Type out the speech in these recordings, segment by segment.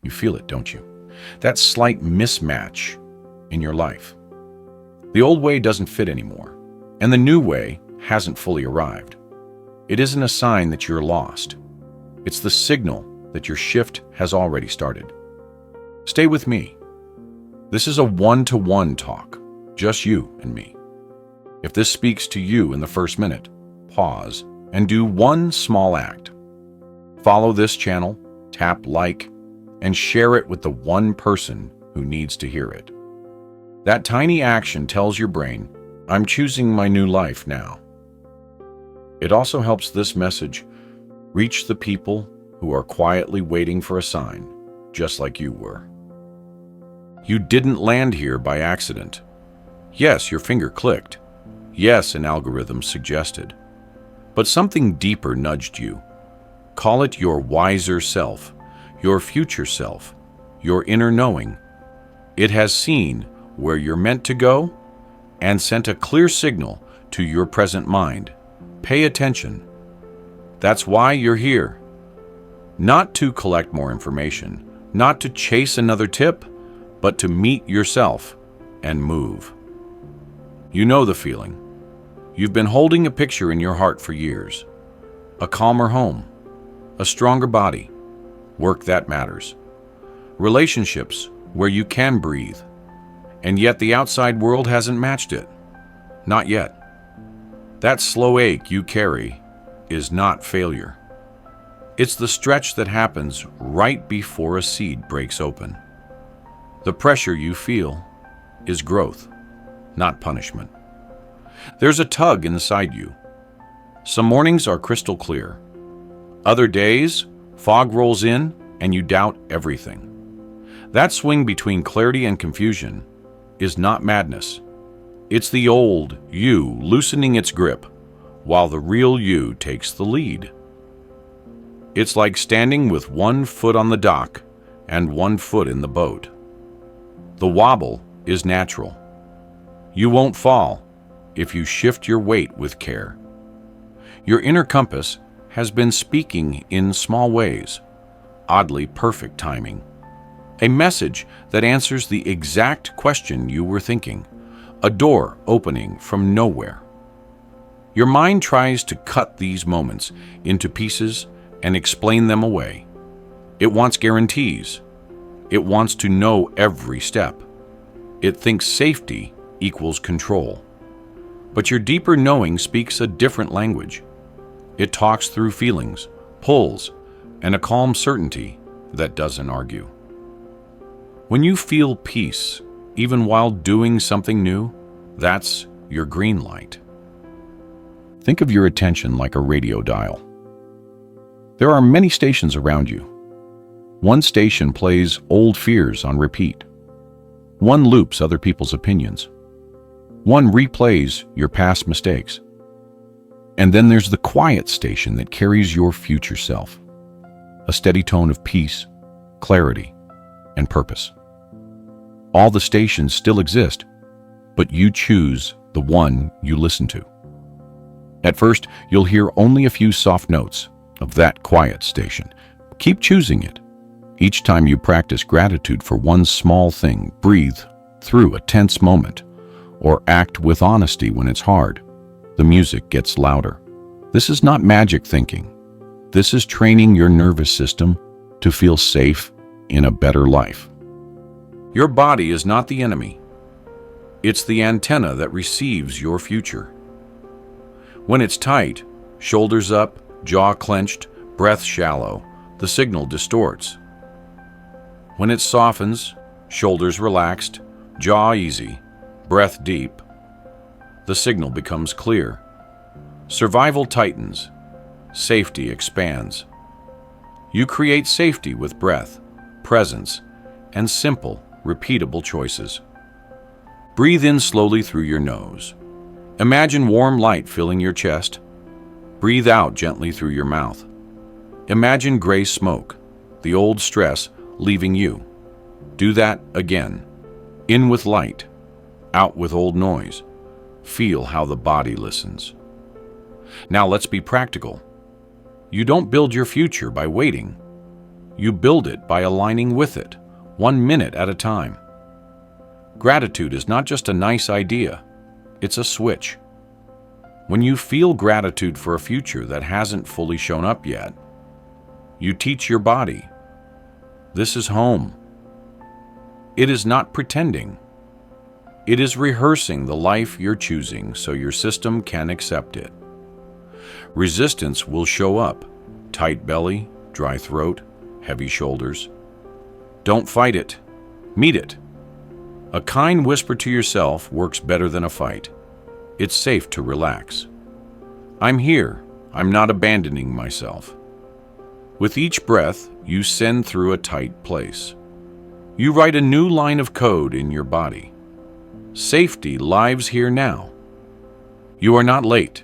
You feel it, don't you? That slight mismatch in your life. The old way doesn't fit anymore, and the new way hasn't fully arrived. It isn't a sign that you're lost. It's the signal that your shift has already started. Stay with me. This is a one-to-one talk, just you and me. If this speaks to you in the first minute, pause and do one small act. Follow this channel, tap like, and share it with the one person who needs to hear it. That tiny action tells your brain, I'm choosing my new life now. It also helps this message reach the people who are quietly waiting for a sign, just like you were. You didn't land here by accident. Yes, your finger clicked. Yes, an algorithm suggested. But something deeper nudged you. Call it your wiser self, your future self, your inner knowing. It has seen where you're meant to go and sent a clear signal to your present mind. Pay attention. That's why you're here. Not to collect more information, not to chase another tip, but to meet yourself and move. You know the feeling. You've been holding a picture in your heart for years. A calmer home, a stronger body, work that matters. Relationships where you can breathe, and yet the outside world hasn't matched it. Not yet. That slow ache you carry is not failure. It's the stretch that happens right before a seed breaks open. The pressure you feel is growth, not punishment. There's a tug inside you. Some mornings are crystal clear. Other days, fog rolls in and you doubt everything. That swing between clarity and confusion is not madness. It's the old you loosening its grip while the real you takes the lead. It's like standing with one foot on the dock and one foot in the boat. The wobble is natural. You won't fall if you shift your weight with care. Your inner compass has been speaking in small ways, oddly perfect timing. A message that answers the exact question you were thinking, a door opening from nowhere. Your mind tries to cut these moments into pieces and explain them away. It wants guarantees. It wants to know every step. It thinks safety equals control. But your deeper knowing speaks a different language. It talks through feelings, pulls, and a calm certainty that doesn't argue. When you feel peace, even while doing something new, that's your green light. Think of your attention like a radio dial. There are many stations around you. One station plays old fears on repeat. One loops other people's opinions. One replays your past mistakes. And then there's the quiet station that carries your future self. A steady tone of peace, clarity, and purpose. All the stations still exist, but you choose the one you listen to. At first, you'll hear only a few soft notes of that quiet station. Keep choosing it. Each time you practice gratitude for one small thing, breathe through a tense moment, or act with honesty when it's hard, the music gets louder. This is not magic thinking. This is training your nervous system to feel safe in a better life. Your body is not the enemy. It's the antenna that receives your future. When it's tight, shoulders up, jaw clenched, breath shallow, the signal distorts. When it softens, shoulders relaxed, jaw easy, breath deep, the signal becomes clear. Survival tightens, safety expands. You create safety with breath, presence, and simple, repeatable choices. Breathe in slowly through your nose. Imagine warm light filling your chest. Breathe out gently through your mouth. Imagine gray smoke, the old stress leaving you. Do that again. In with light, out with old noise. Feel how the body listens. Now let's be practical. You don't build your future by waiting. you build it by aligning with it, 1 minute at a time. Gratitude is not just a nice idea, it's a switch. When you feel gratitude for a future that hasn't fully shown up yet, you teach your body, this is home. It is not pretending. It is rehearsing the life you're choosing so your system can accept it. Resistance will show up, tight belly, dry throat, heavy shoulders. Don't fight it, meet it. A kind whisper to yourself works better than a fight. It's safe to relax. I'm here, I'm not abandoning myself. With each breath, you send through a tight place. You write a new line of code in your body. Safety lives here now. You are not late.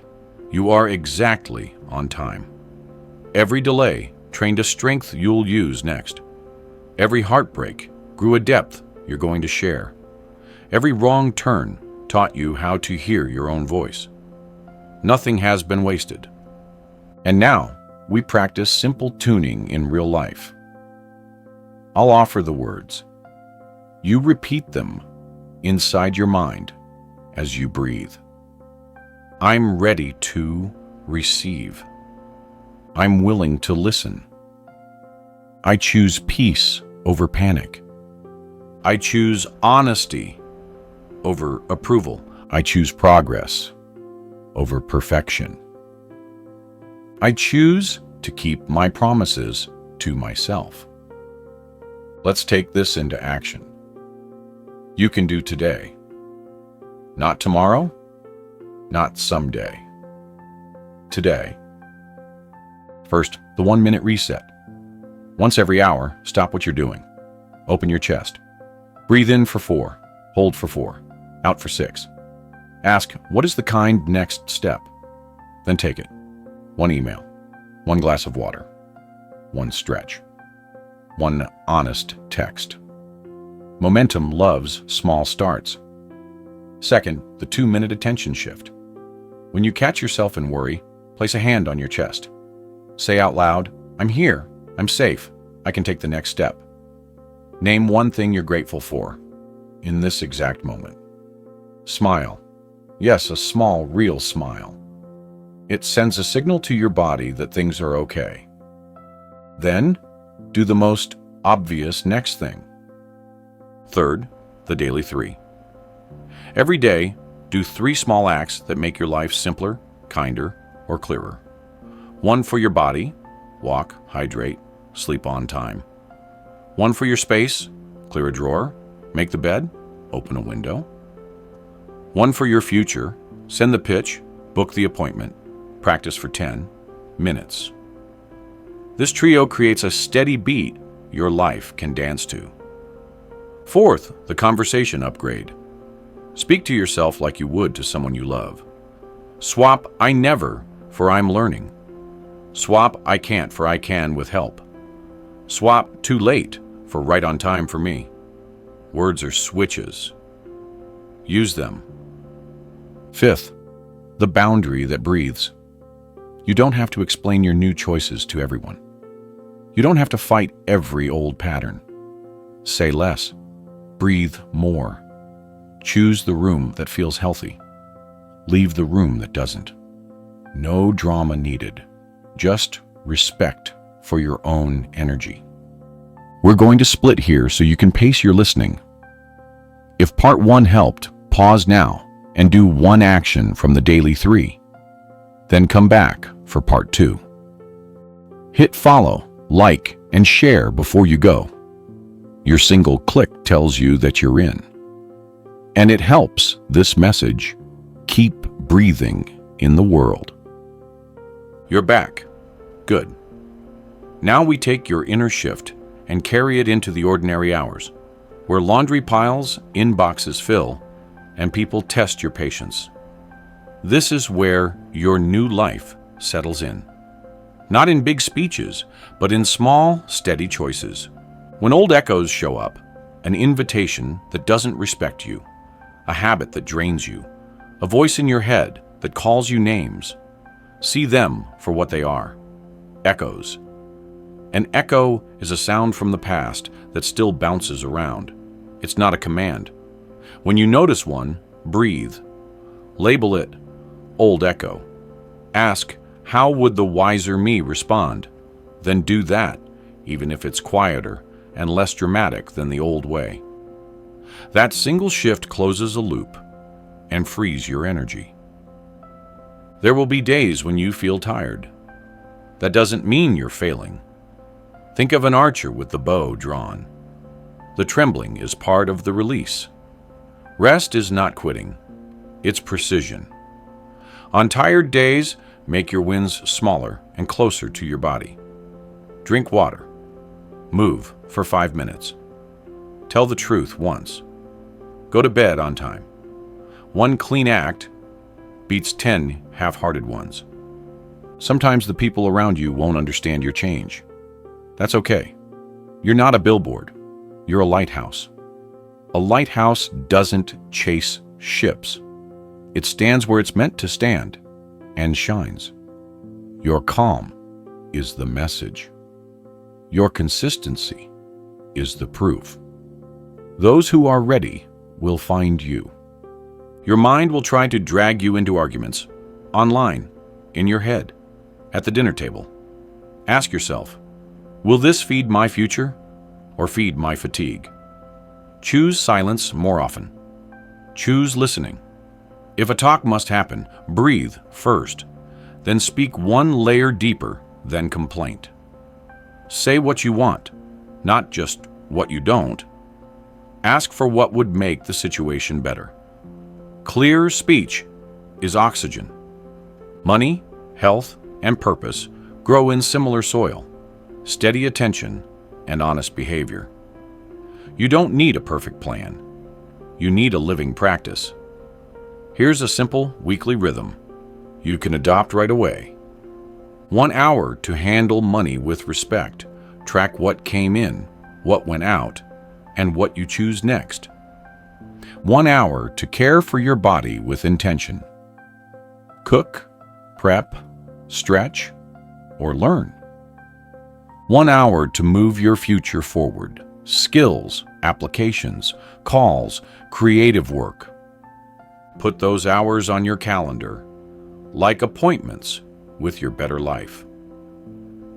You are exactly on time. Every delay trained a strength you'll use next. Every heartbreak grew a depth you're going to share. Every wrong turn taught you how to hear your own voice. Nothing has been wasted. And now, we practice simple tuning in real life. I'll offer the words. You repeat them inside your mind as you breathe. I'm ready to receive. I'm willing to listen. I choose peace over panic. I choose honesty over approval. I choose progress over perfection. I choose to keep my promises to myself. Let's take this into action. You can do today. Not tomorrow, not someday. Today. First, the 1-minute reset. Once every hour, stop what you're doing. Open your chest. Breathe in for 4, hold for 4, out for 6. Ask, what is the kind next step? Then take it. 1 email, 1 glass of water, 1 stretch, 1 honest text. Momentum loves small starts. Second, the 2-minute attention shift. When you catch yourself in worry, place a hand on your chest. Say out loud, I'm here, I'm safe, I can take the next step. Name one thing you're grateful for in this exact moment. Smile. Yes, a small, real smile. It sends a signal to your body that things are okay. Then, do the most obvious next thing. Third, the daily 3. Every day, do 3 small acts that make your life simpler, kinder, or clearer. 1 for your body, walk, hydrate, sleep on time. 1 for your space, clear a drawer, make the bed, open a window. 1 for your future, send the pitch, book the appointment, practice for 10 minutes. This trio creates a steady beat your life can dance to. Fourth, the conversation upgrade. Speak to yourself like you would to someone you love. Swap I never for I'm learning. Swap I can't for I can with help. Swap too late for right on time for me. Words are switches. Use them. Fifth, the boundary that breathes. You don't have to explain your new choices to everyone. You don't have to fight every old pattern. Say less. Breathe more. Choose the room that feels healthy. Leave the room that doesn't. No drama needed. Just respect for your own energy. We're going to split here so you can pace your listening. If part 1 helped, pause now and do 1 action from the daily 3. Then come back for part 2. Hit follow, like, and share before you go. Your single click tells you that you're in. And it helps this message keep breathing in the world. You're back. Good. Now we take your inner shift and carry it into the ordinary hours, where laundry piles, inboxes fill, and people test your patience. This is where your new life settles in. Not in big speeches, but in small, steady choices. When old echoes show up, an invitation that doesn't respect you, a habit that drains you, a voice in your head that calls you names, see them for what they are, echoes. An echo is a sound from the past that still bounces around. It's not a command. When you notice one, breathe. Label it old echo. Ask, how would the wiser me respond? Then do that, even if it's quieter and less dramatic than the old way. That single shift closes a loop and frees your energy. There will be days when you feel tired. That doesn't mean you're failing. Think of an archer with the bow drawn. The trembling is part of the release. Rest is not quitting. It's precision. On tired days, make your wins smaller and closer to your body. Drink water. Move for 5 minutes. Tell the truth once. Go to bed on time. One clean act beats 10 half-hearted ones. Sometimes the people around you won't understand your change. That's okay. You're not a billboard. You're a lighthouse. A lighthouse doesn't chase ships. It stands where it's meant to stand and shines. Your calm is the message. Your consistency is the proof. Those who are ready will find you. Your mind will try to drag you into arguments, online, in your head, at the dinner table. Ask yourself, will this feed my future or feed my fatigue? Choose silence more often. Choose listening. If a talk must happen, breathe first, then speak one layer deeper than complaint. Say what you want, not just what you don't. Ask for what would make the situation better. Clear speech is oxygen. Money, health, and purpose grow in similar soil. Steady attention and honest behavior. You don't need a perfect plan. You need a living practice. Here's a simple weekly rhythm you can adopt right away. 1 hour to handle money with respect. Track what came in, what went out, and what you choose next. 1 hour to care for your body with intention. Cook, prep, stretch, or learn. 1 hour to move your future forward. Skills, applications, calls, creative work. Put those hours on your calendar, like appointments with your better life.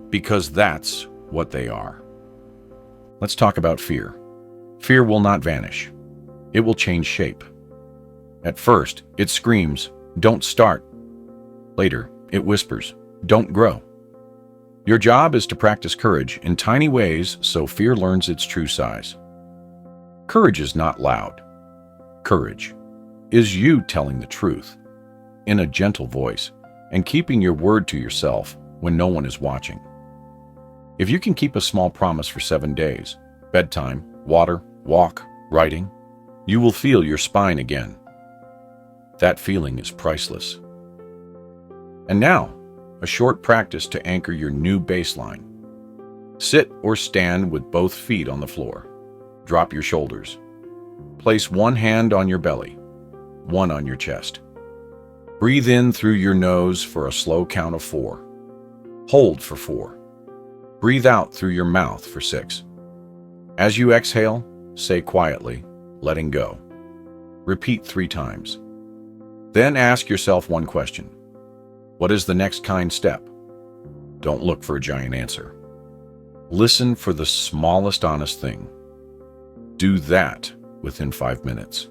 Because that's what they are. Let's talk about fear. Fear will not vanish. It will change shape. At first, it screams, "Don't start." Later, it whispers, "Don't grow." Your job is to practice courage in tiny ways so fear learns its true size. Courage is not loud. Courage is you telling the truth in a gentle voice and keeping your word to yourself when no one is watching. If you can keep a small promise for 7 days, bedtime, water, walk, writing, you will feel your spine again. That feeling is priceless. And now, a short practice to anchor your new baseline. Sit or stand with both feet on the floor. Drop your shoulders. Place one hand on your belly, one on your chest. Breathe in through your nose for a slow count of 4. Hold for 4. Breathe out through your mouth for 6. As you exhale, say quietly, letting go. Repeat 3 times. Then ask yourself one question. What is the next kind step? Don't look for a giant answer. Listen for the smallest honest thing. Do that within 5 minutes.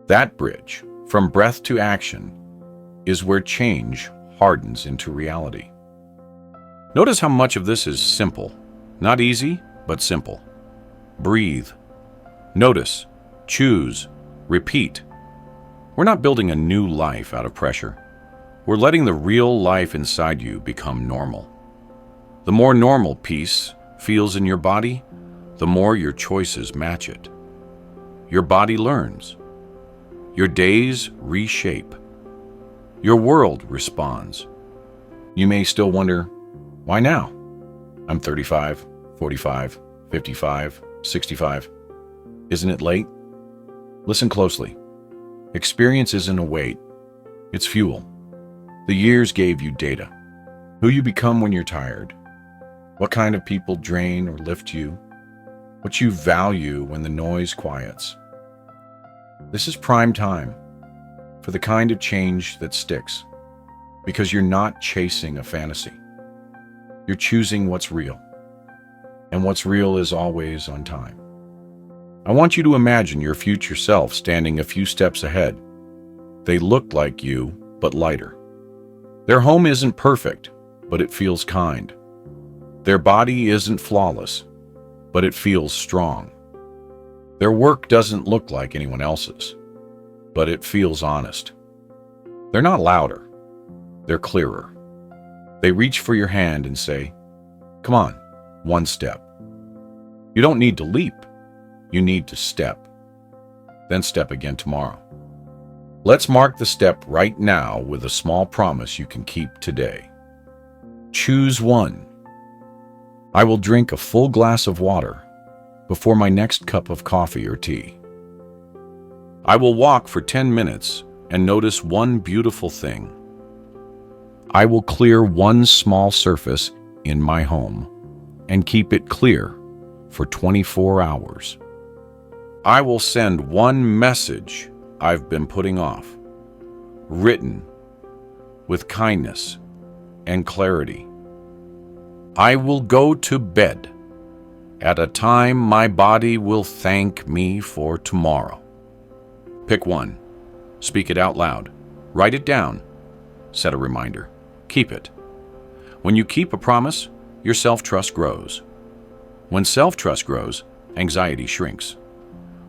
That bridge, from breath to action, is where change hardens into reality. Notice how much of this is simple. Not easy, but simple. Breathe. Notice. Choose. Repeat. We're not building a new life out of pressure. We're letting the real life inside you become normal. The more normal peace feels in your body, the more your choices match it. Your body learns. Your days reshape. Your world responds. You may still wonder, why now? I'm 35, 45, 55, 65. Isn't it late? Listen closely. Experience isn't a weight. It's fuel. The years gave you data. Who you become when you're tired. What kind of people drain or lift you? What you value when the noise quiets? This is prime time for the kind of change that sticks, because you're not chasing a fantasy. You're choosing what's real, and what's real is always on time. I want you to imagine your future self standing a few steps ahead. They look like you, but lighter. Their home isn't perfect, but it feels kind. Their body isn't flawless, but it feels strong. Their work doesn't look like anyone else's, but it feels honest. They're not louder, they're clearer. They reach for your hand and say, "Come on, one step." You don't need to leap, you need to step. Then step again tomorrow. Let's mark the step right now with a small promise you can keep today. Choose one. I will drink a full glass of water before my next cup of coffee or tea. I will walk for 10 minutes and notice one beautiful thing. I will clear one small surface in my home and keep it clear for 24 hours. I will send one message I've been putting off, written with kindness and clarity. I will go to bed at a time my body will thank me for tomorrow. Pick one. Speak it out loud. Write it down. Set a reminder. Keep it. When you keep a promise, your self-trust grows. When self-trust grows, anxiety shrinks.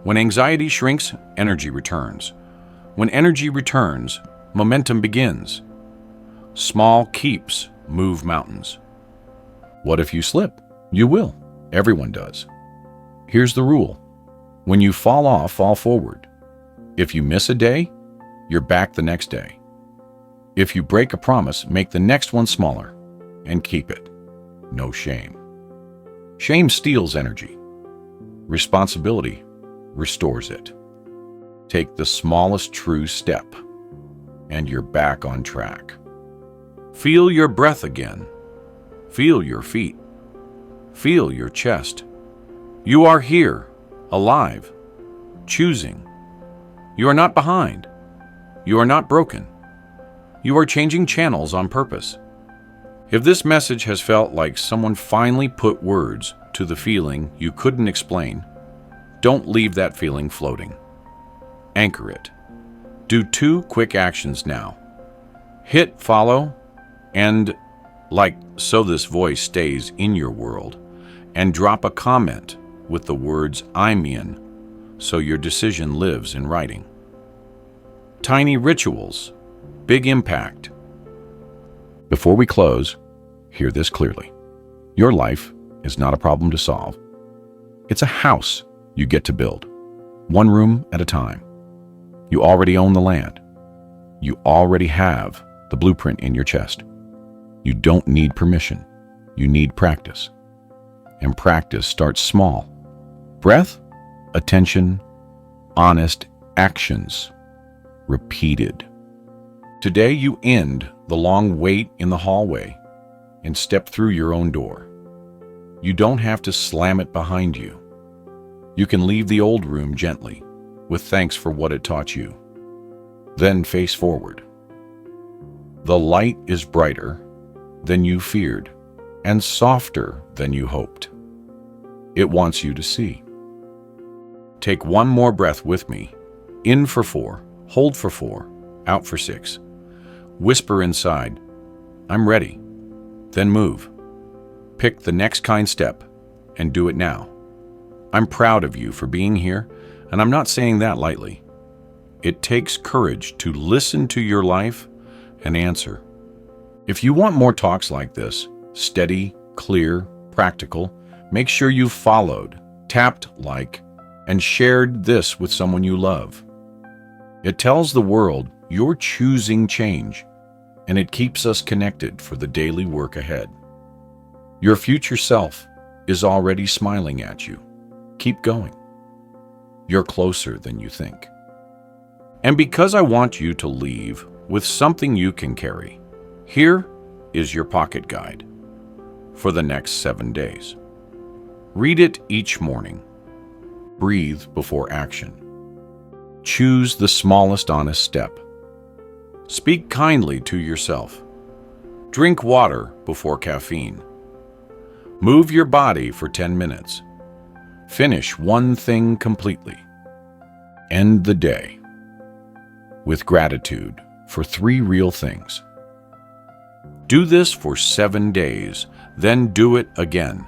When anxiety shrinks, energy returns. When energy returns, momentum begins. Small keeps move mountains. What if you slip? You will. Everyone does. Here's the rule. When you fall off, fall forward. If you miss a day, you're back the next day. If you break a promise, make the next one smaller and keep it. No shame. Shame steals energy. Responsibility restores it. Take the smallest true step, and you're back on track. Feel your breath again. Feel your feet. Feel your chest. You are here, alive, choosing. You are not behind. You are not broken. You are changing channels on purpose. If this message has felt like someone finally put words to the feeling you couldn't explain, don't leave that feeling floating. Anchor it. Do 2 quick actions now. Hit follow and like so this voice stays in your world, and drop a comment with the words "I'm in" so your decision lives in writing. Tiny rituals, big impact. Before we close, hear this clearly. Your life is not a problem to solve. It's a house you get to build, one room at a time. You already own the land. You already have the blueprint in your chest. You don't need permission. You need practice. And practice starts small. Breath, attention, honest actions, repeated. Today you end the long wait in the hallway and step through your own door. You don't have to slam it behind you. You can leave the old room gently, with thanks for what it taught you. Then face forward. The light is brighter than you feared and softer than you hoped. It wants you to see. Take one more breath with me. In for 4, hold for 4, out for 6. Whisper inside, "I'm ready." Then move. Pick the next kind step and do it now. I'm proud of you for being here, and I'm not saying that lightly. It takes courage to listen to your life and answer. If you want more talks like this, steady, clear, practical, make sure you followed, tapped like, and shared this with someone you love. It tells the world you're choosing change, and it keeps us connected for the daily work ahead. Your future self is already smiling at you. Keep going. You're closer than you think. And because I want you to leave with something you can carry, here is your pocket guide. for the next 7 days. Read it each morning. Breathe before action. Choose the smallest honest step. Speak kindly to yourself. Drink water before caffeine. Move your body for 10 minutes. Finish one thing completely. End the day with gratitude for 3 real things. Do this for 7 days, then do it again.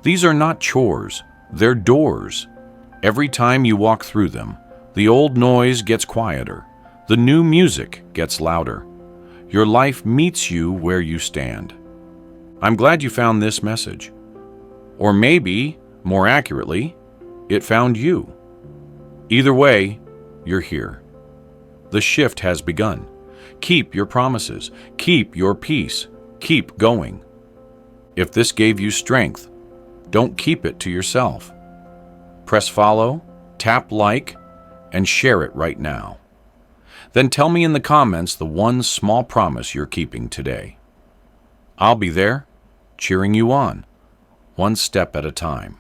These are not chores, they're doors. Every time you walk through them, the old noise gets quieter, the new music gets louder. Your life meets you where you stand. I'm glad you found this message. Or maybe, more accurately, it found you. Either way, you're here. The shift has begun. Keep your promises. Keep your peace. Keep going. If this gave you strength, don't keep it to yourself. Press follow, tap like, and share it right now. Then tell me in the comments the one small promise you're keeping today. I'll be there, cheering you on, one step at a time.